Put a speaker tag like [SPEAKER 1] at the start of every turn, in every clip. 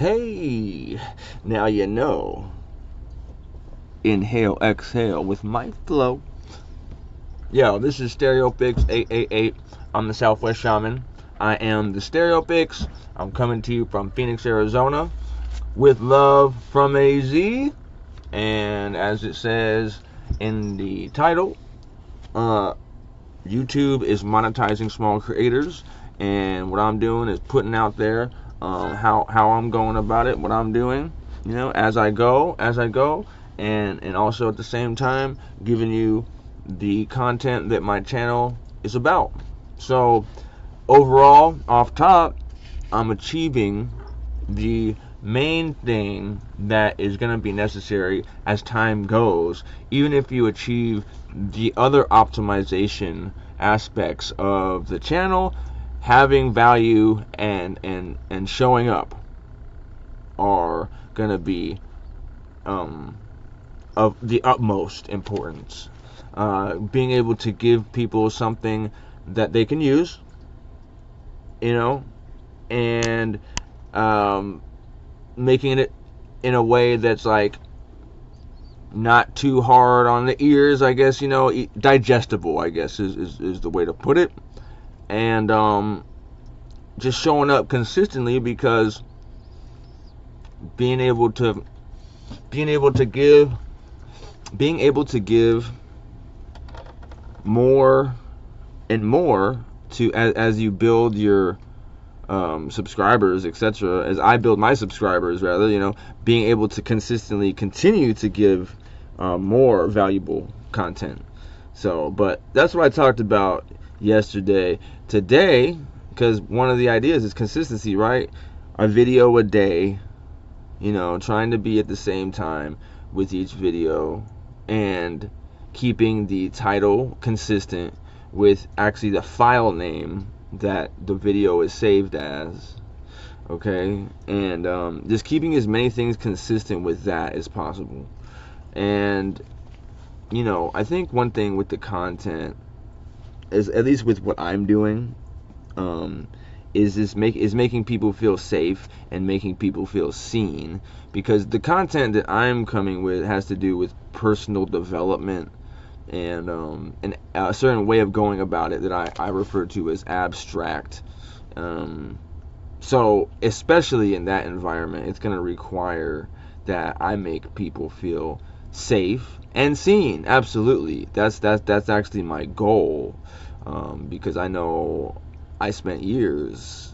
[SPEAKER 1] Hey, now you know. Inhale, exhale with my flow. Yo, this is StereoPHiX 888. I'm the SouthWst Shaman. I am the StereoPHiX. I'm coming to you from Phoenix, Arizona, with love from AZ. And as it says in the title, YouTube is monetizing small creators, and what I'm doing is putting out there how I'm going about it, what I'm doing, as I go, and also at the same time giving you the content that my channel is about. So overall, off top, I'm achieving the main thing that is going to be necessary as time goes. Even if you achieve the other optimization aspects of the channel, having value and showing up are going to be of the utmost importance. Being able to give people something that they can use, and making it in a way that's like not too hard on the ears, I guess, digestible, I guess is the way to put it. And just showing up consistently, because being able to give more and more to as you build your subscribers, etc., as I build my subscribers, rather, being able to consistently continue to give more valuable content. So, but that's what I talked about yesterday. Today, because one of the ideas is consistency, right? A video a day, trying to be at the same time with each video, and keeping the title consistent with actually the file name that the video is saved as, okay? And just keeping as many things consistent with that as possible. And I think one thing with the content is, at least with what I'm doing, is making people feel safe and making people feel seen, because the content that I'm coming with has to do with personal development and a certain way of going about it that I refer to as abstract. So especially in that environment, it's going to require that I make people feel safe and seen. Absolutely, that's actually my goal, because I know I spent years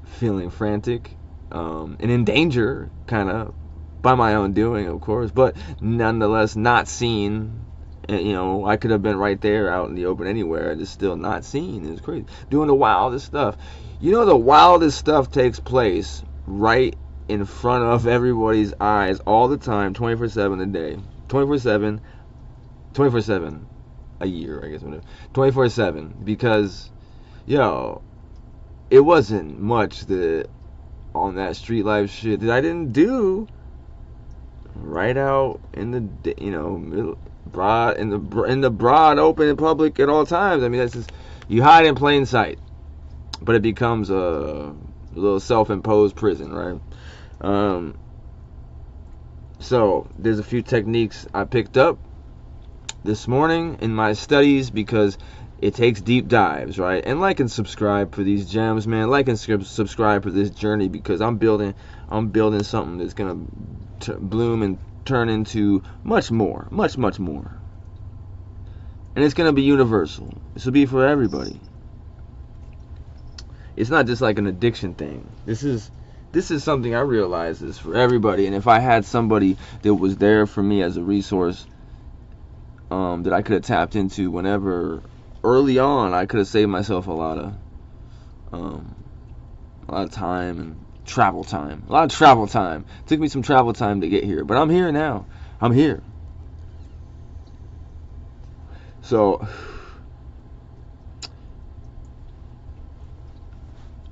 [SPEAKER 1] feeling frantic and in danger, kind of by my own doing, of course, but nonetheless not seen. And, I could have been right there out in the open anywhere, just still not seen. It's crazy. Doing the wildest stuff. The wildest stuff takes place right in front of everybody's eyes all the time, 24/7 a day. 24/7 a year, I guess. 24/7, because it wasn't much that on that street life shit that I didn't do right out in the middle, broad in the broad open in public at all times. I mean, that's just, you hide in plain sight, but it becomes a little self-imposed prison, right? So there's a few techniques I picked up this morning in my studies, because it takes deep dives, right? And like and subscribe for these gems, man. Like and subscribe for this journey, because I'm building something that's gonna bloom and turn into much more, much more. And it's gonna be universal. This will be for everybody. It's not just like an addiction thing. This is something I realize is for everybody. And if I had somebody that was there for me as a resource, that I could have tapped into whenever, early on, I could have saved myself a lot of time and travel time. A lot of travel time. It took me some travel time to get here, but I'm here now. I'm here. So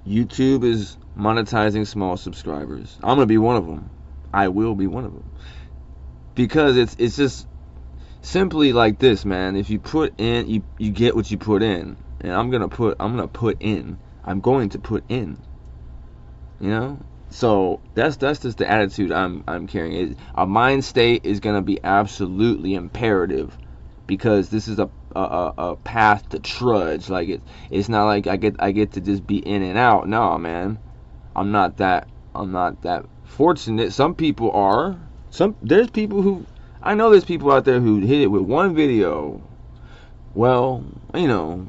[SPEAKER 1] YouTube is monetizing small subscribers. I'm gonna be one of them. I will be one of them, because it's just simply like this, man. If you put in, you get what you put in. And I'm going to put in. So that's just the attitude I'm carrying. A mind state is gonna be absolutely imperative, because this is a path to trudge. Like it's not like I get to just be in and out. No, man, I'm not that fortunate. Some people are. There's people who, I know there's people out there who hit it with one video. Well, you know,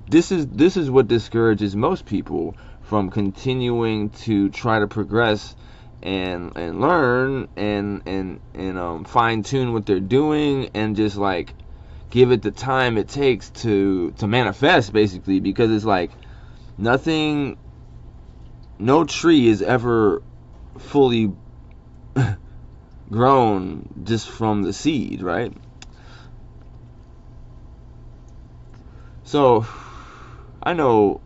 [SPEAKER 1] this is what discourages most people from continuing to try to progress and learn and fine tune what they're doing, and just like give it the time it takes to manifest, basically. Because it's like nothing, no tree is ever fully grown just from the seed, right? So I know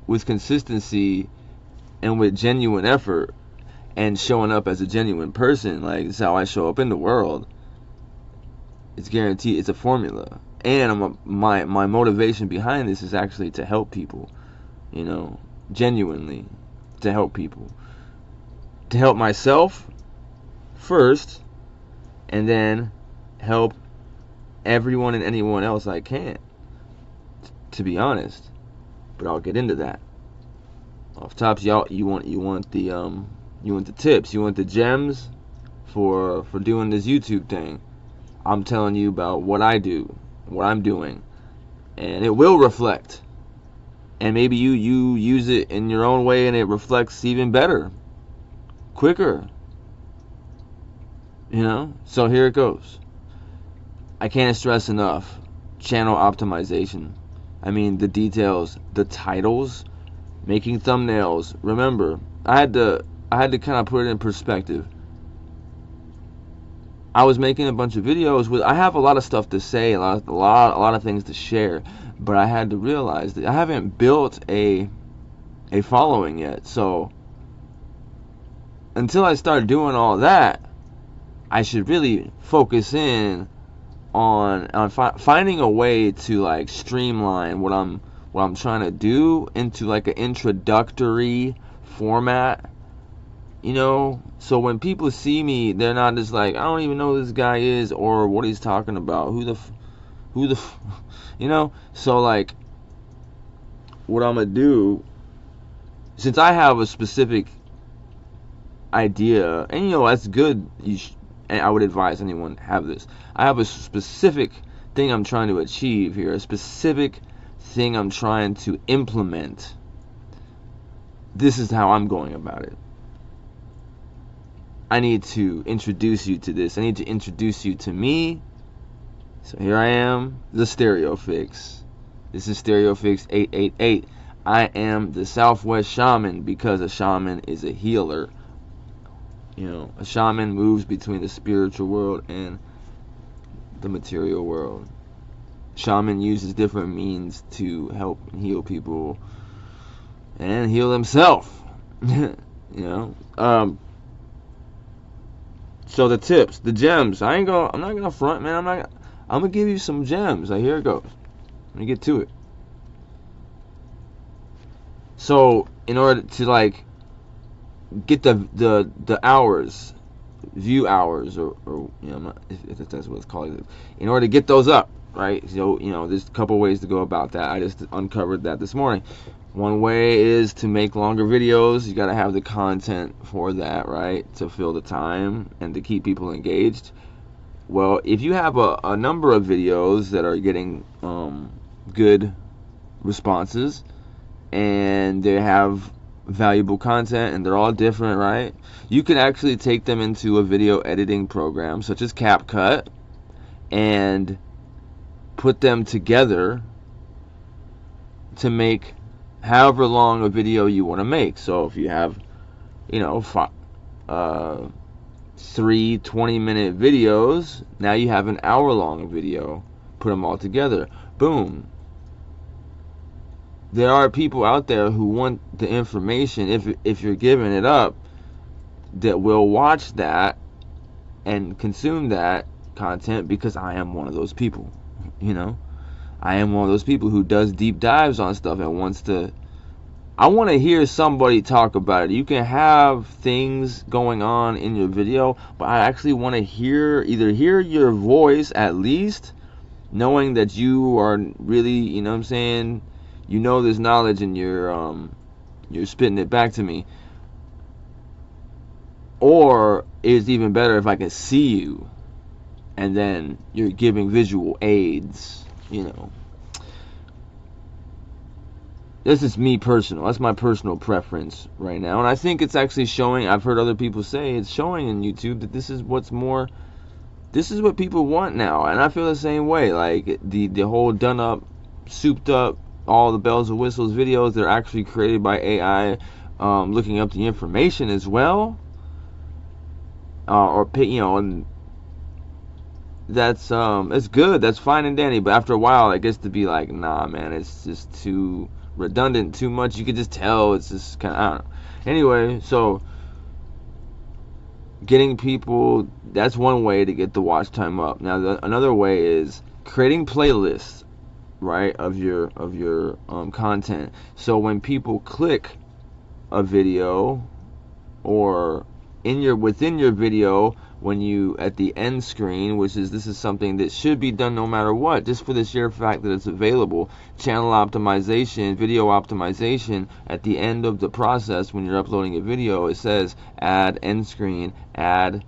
[SPEAKER 1] with consistency and with genuine effort and showing up as a genuine person, like it's how I show up in the world, it's guaranteed. It's a formula. And my motivation behind this is actually to help people, you know, genuinely to help people, to help myself first, and then help everyone and anyone else I can, to be honest. But I'll get into that. Off tops, y'all, you want the tips, you want the gems for doing this YouTube thing. I'm telling you about what I do, what I'm doing, and it will reflect. And maybe you use it in your own way and it reflects even better, quicker. You know? So here it goes. I can't stress enough channel optimization. I mean, the details, the titles, making thumbnails. Remember, I had to kind of put it in perspective. I was making a bunch of videos with, I have a lot of stuff to say, a lot of things to share, but I had to realize that I haven't built a following yet. So until I start doing all that, I should really focus in on finding a way to like streamline what I'm trying to do into like an introductory format, you know, so when people see me, they're not just like, I don't even know who this guy is or what he's talking about, who the you know. So like what I'm gonna do, since I have a specific idea, and you know that's good, and I would advise anyone to have this. I have a specific thing I'm trying to achieve here, a specific thing I'm trying to implement. This is how I'm going about it. I need to introduce you to this. I need to introduce you to me. So here I am, the StereoPHiX. This is StereoPHiX 888. I am the SouthWst Shaman, because a shaman is a healer. You know, a shaman moves between the spiritual world and the material world. Shaman uses different means to help heal people and heal himself. You know. So the tips, the gems. I'm not gonna front, man. I'm gonna give you some gems. Like, here it goes. Let me get to it. So in order to like get the hours, view hours, or you know, if that's what it's called, in order to get those up, right? So you know, there's a couple ways to go about that. I just uncovered that this morning. One way is to make longer videos. You got to have the content for that, right? To fill the time and to keep people engaged. Well, if you have a number of videos that are getting good responses and they have valuable content and they're all different, right? You can actually take them into a video editing program such as CapCut and put them together to make however long a video you want to make. So if you have, you know, 3 20-minute videos, now you have an hour-long video. Put them all together. Boom. There are people out there who want the information, if you're giving it up, that will watch that and consume that content, because I am one of those people, you know. I am one of those people who does deep dives on stuff and wants to I want to hear somebody talk about it. You can have things going on in your video, but I actually want to hear your voice, at least knowing that you are really, you know what I'm saying, you know this knowledge and you're spitting it back to me. Or it's even better if I can see you and then you're giving visual aids, you know. This is me personal. That's my personal preference right now. And I think it's actually showing, I've heard other people say it's showing in YouTube that this is what people want now. And I feel the same way. Like the whole done up, souped up, all the bells and whistles videos that are actually created by AI, looking up the information as well. And that's it's good, that's fine and dandy, but after a while it gets to be like, nah man, it's just too redundant, too much. You could just tell it's just kind of, I don't know. Anyway, so getting people, that's one way to get the watch time up. Now another way is creating playlists, right, of your content. So when people click a video, or within your video, when you at the end screen, this is something that should be done no matter what, just for the sheer fact that it's available. Channel optimization, video optimization, at the end of the process when you're uploading a video, it says add end screen, add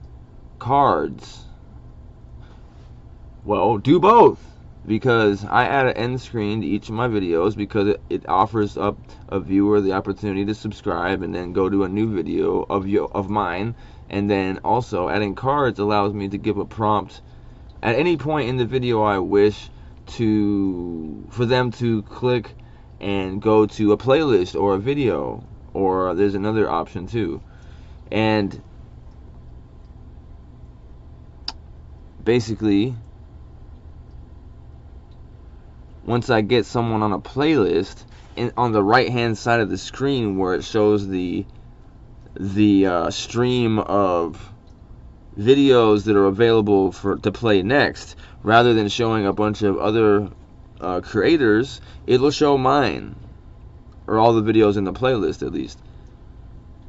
[SPEAKER 1] cards. Well, do both, because I add an end screen to each of my videos because it offers up a viewer the opportunity to subscribe and then go to a new video of mine. And then also adding cards allows me to give a prompt at any point in the video I wish for them to click and go to a playlist or a video, or there's another option too. And basically, once I get someone on a playlist, and on the right hand side of the screen where it shows the stream of videos that are available to play next, rather than showing a bunch of other creators, it'll show mine, or all the videos in the playlist at least.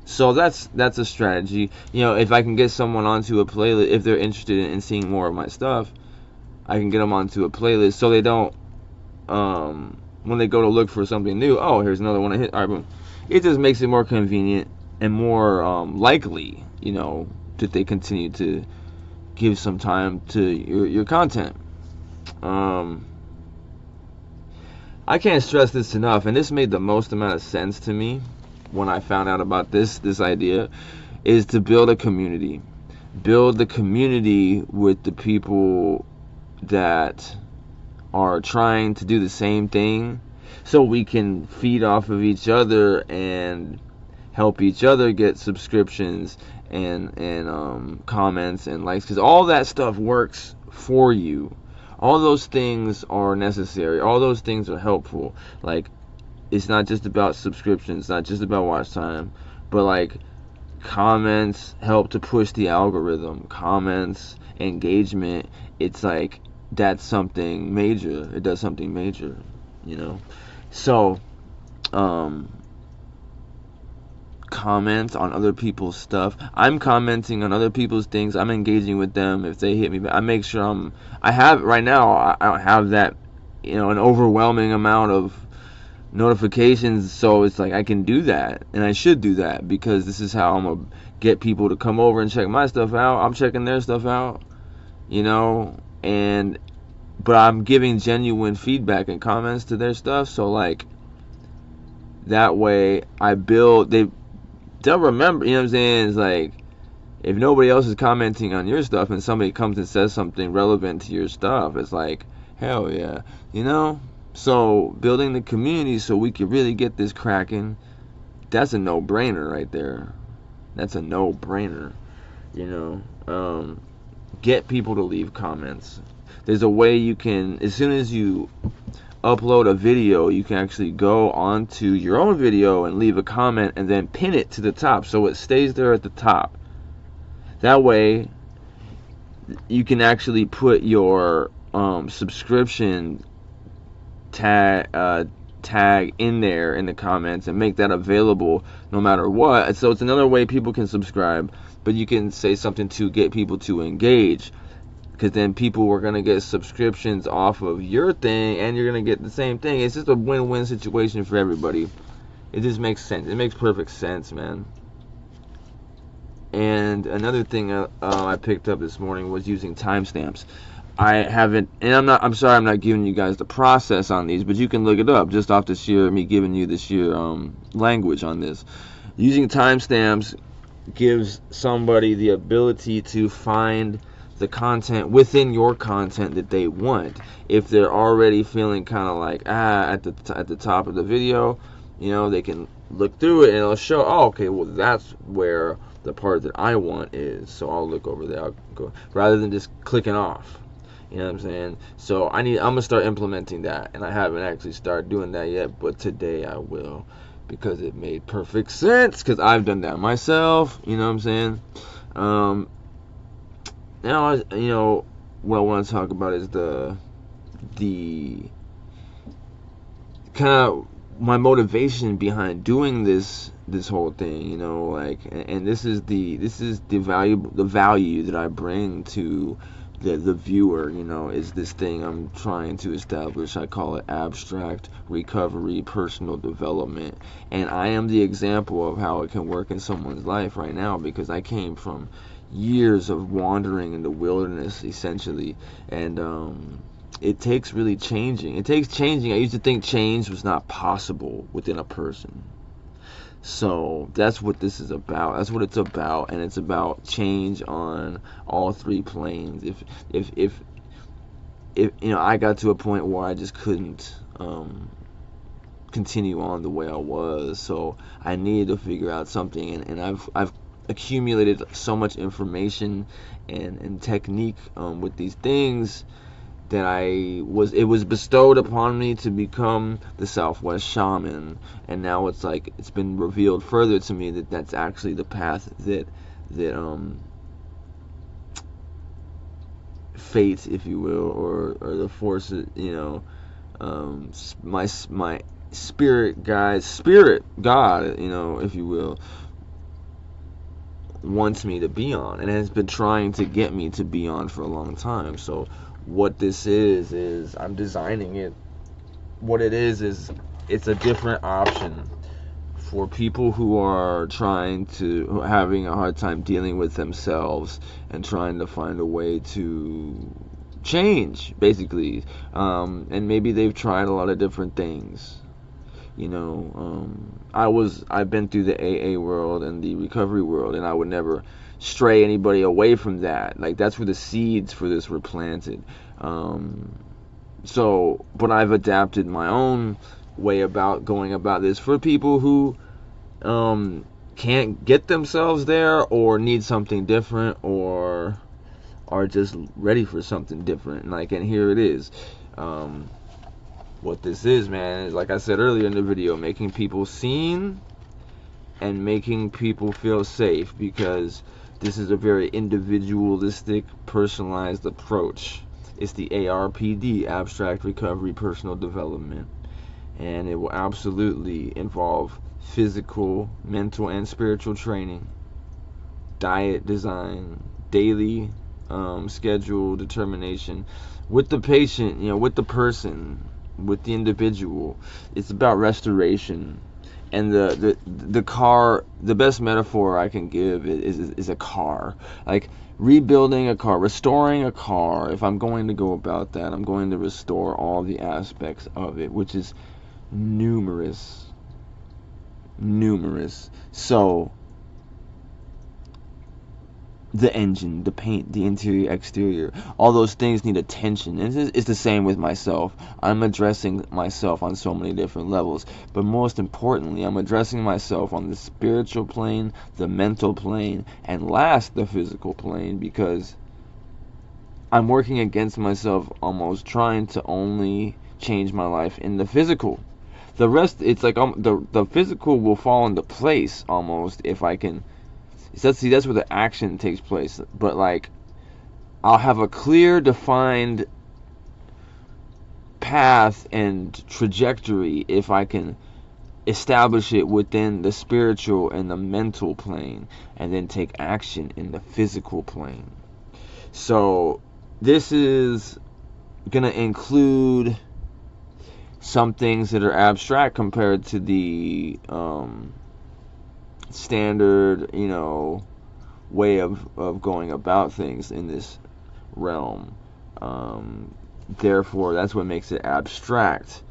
[SPEAKER 1] So that's a strategy. You know, if I can get someone onto a playlist, if they're interested in seeing more of my stuff, I can get them onto a playlist so they don't, when they go to look for something new, oh, here's another one I hit. All right, boom. It just makes it more convenient and more likely, you know, that they continue to give some time to your content. I can't stress this enough, and this made the most amount of sense to me when I found out about this idea, is to build a community. Build the community with the people that are trying to do the same thing, so we can feed off of each other and help each other get subscriptions and comments and likes, because all that stuff works for you. All those things are necessary. All those things are helpful. Like, it's not just about subscriptions, it's not just about watch time, but like comments help to push the algorithm. Comments, engagement, it's like that's something major. It does something major, you know. So comment on other people's stuff. I'm commenting on other people's things. I'm engaging with them. If they hit me, I make sure I have right now, I don't have that, you know, an overwhelming amount of notifications, so it's like I can do that, and I should do that, because this is how I'm gonna get people to come over and check my stuff out. I'm checking their stuff out, you know, but I'm giving genuine feedback and comments to their stuff, so like that way they'll remember, you know what I'm saying? It's like, if nobody else is commenting on your stuff and somebody comes and says something relevant to your stuff, it's like, hell yeah, you know. So building the community so we can really get this cracking, that's a no-brainer right there. That's a no-brainer, you know. Get people to leave comments. There's a way you can, as soon as you upload a video, you can actually go onto your own video and leave a comment and then pin it to the top so it stays there at the top. That way you can actually put your subscription tag tag in there in the comments and make that available no matter what. So it's another way people can subscribe, but you can say something to get people to engage, because then people are going to get subscriptions off of your thing and you're going to get the same thing. It's just a win-win situation for everybody. It just makes sense. It makes perfect sense, man. And another thing I picked up this morning was using timestamps. I haven't, and I'm sorry I'm not giving you guys the process on these, but you can look it up just off the sheer, me giving you the sheer language on this. Using timestamps gives somebody the ability to find the content within your content that they want. If they're already feeling kind of like, at the top of the video, you know, they can look through it and it'll show, oh, okay, well, that's where the part that I want is. So I'll look over there, I'll go, rather than just clicking off. You know what I'm saying? So I'm gonna start implementing that, and I haven't actually started doing that yet, but today I will, because it made perfect sense, because I've done that myself. You know what I'm saying? Now, you know, what I want to talk about is the kind of my motivation behind doing this whole thing. You know, like, and this is the value that I bring to the viewer. You know, is this thing I'm trying to establish. I call it abstract recovery personal development, and I am the example of how it can work in someone's life right now, because I came from years of wandering in the wilderness, essentially, and it takes really changing. It takes changing. I used to think change was not possible within a person. So that's what this is about. That's what it's about, and it's about change on all three planes. If you know, I got to a point where I just couldn't continue on the way I was, so I needed to figure out something, and I've accumulated so much information and technique with these things that it was bestowed upon me to become the SouthWst Shaman, and now it's like it's been revealed further to me that that's actually the path that fate, if you will, or the force, you know, my spirit God, you know, if you will, wants me to be on, and has been trying to get me to be on for a long time. So what this is I'm designing it. What it is it's a different option for people who are having a hard time dealing with themselves and trying to find a way to change, basically, and maybe they've tried a lot of different things. You know, I've been through the AA world and the recovery world, and I would never stray anybody away from that. Like, that's where the seeds for this were planted. But I've adapted my own way about going about this for people who can't get themselves there, or need something different, or are just ready for something different. And here it is. What this is, man, is, like I said earlier in the video, making people seen and making people feel safe, because this is a very individualistic, personalized approach. It's the ARPD, Abstract Recovery Personal Development, and it will absolutely involve physical, mental, and spiritual training, diet design, daily schedule determination with the patient, you know, with the person, with the individual. It's about restoration. And the car, the best metaphor I can give is a car. Like rebuilding a car, restoring a car. If I'm going to go about that, I'm going to restore all the aspects of it, which is numerous. So the engine, the paint, the interior, exterior, all those things need attention. And it's the same with myself. I'm addressing myself on so many different levels, but most importantly, I'm addressing myself on the spiritual plane, the mental plane, and last, the physical plane, because I'm working against myself, almost trying to only change my life in the physical. The rest, it's like the physical will fall into place almost if I can. That's where the action takes place. But like, I'll have a clear, defined path and trajectory if I can establish it within the spiritual and the mental plane, and then take action in the physical plane. So this is going to include some things that are abstract compared to the standard, you know, way of going about things in this realm. Therefore, that's what makes it abstract,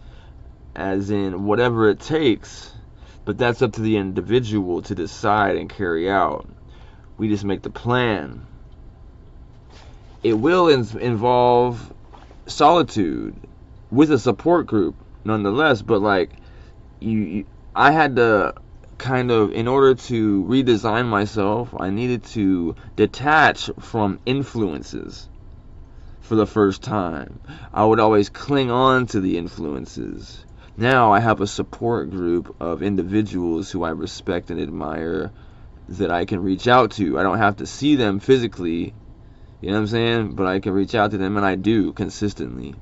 [SPEAKER 1] as in whatever it takes, but that's up to the individual to decide and carry out. We just make the plan. It will involve solitude with a support group nonetheless, but like I had to kind of, in order to redesign myself, I needed to detach from influences. For the first time, I would always cling on to the influences. Now I have a support group of individuals who I respect and admire that I can reach out to. I don't have to see them physically, you know what I'm saying? But I can reach out to them, and I do consistently.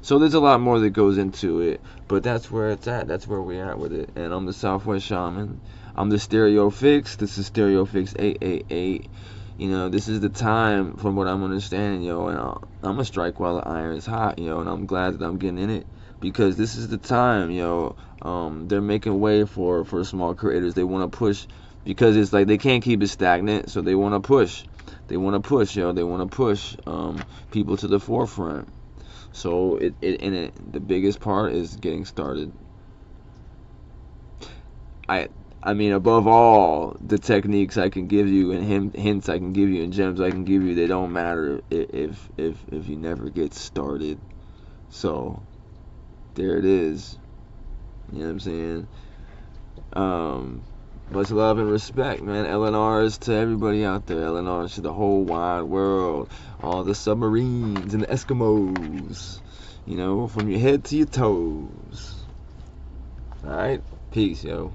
[SPEAKER 1] So there's a lot more that goes into it, but that's where it's at. That's where we're at with it. And I'm the SouthWst Shaman. I'm the StereoPHiX. This is StereoPHiX 888. You know, this is the time, from what I'm understanding, yo, and I'm gonna strike while the iron's hot, yo, and I'm glad that I'm getting in it, because this is the time, yo. They're making way for small creators. They want to push, because it's like they can't keep it stagnant, so they want to push. They want to push, yo. They want to push people to the forefront. So the biggest part is getting started. I mean, above all, the techniques I can give you, and hints I can give you, and gems I can give you, they don't matter if you never get started. So there it is. You know what I'm saying? Much love and respect, man. LNRs to everybody out there. LNRs to the whole wide world. All the submarines and the Eskimos. You know, from your head to your toes. Alright? Peace, yo.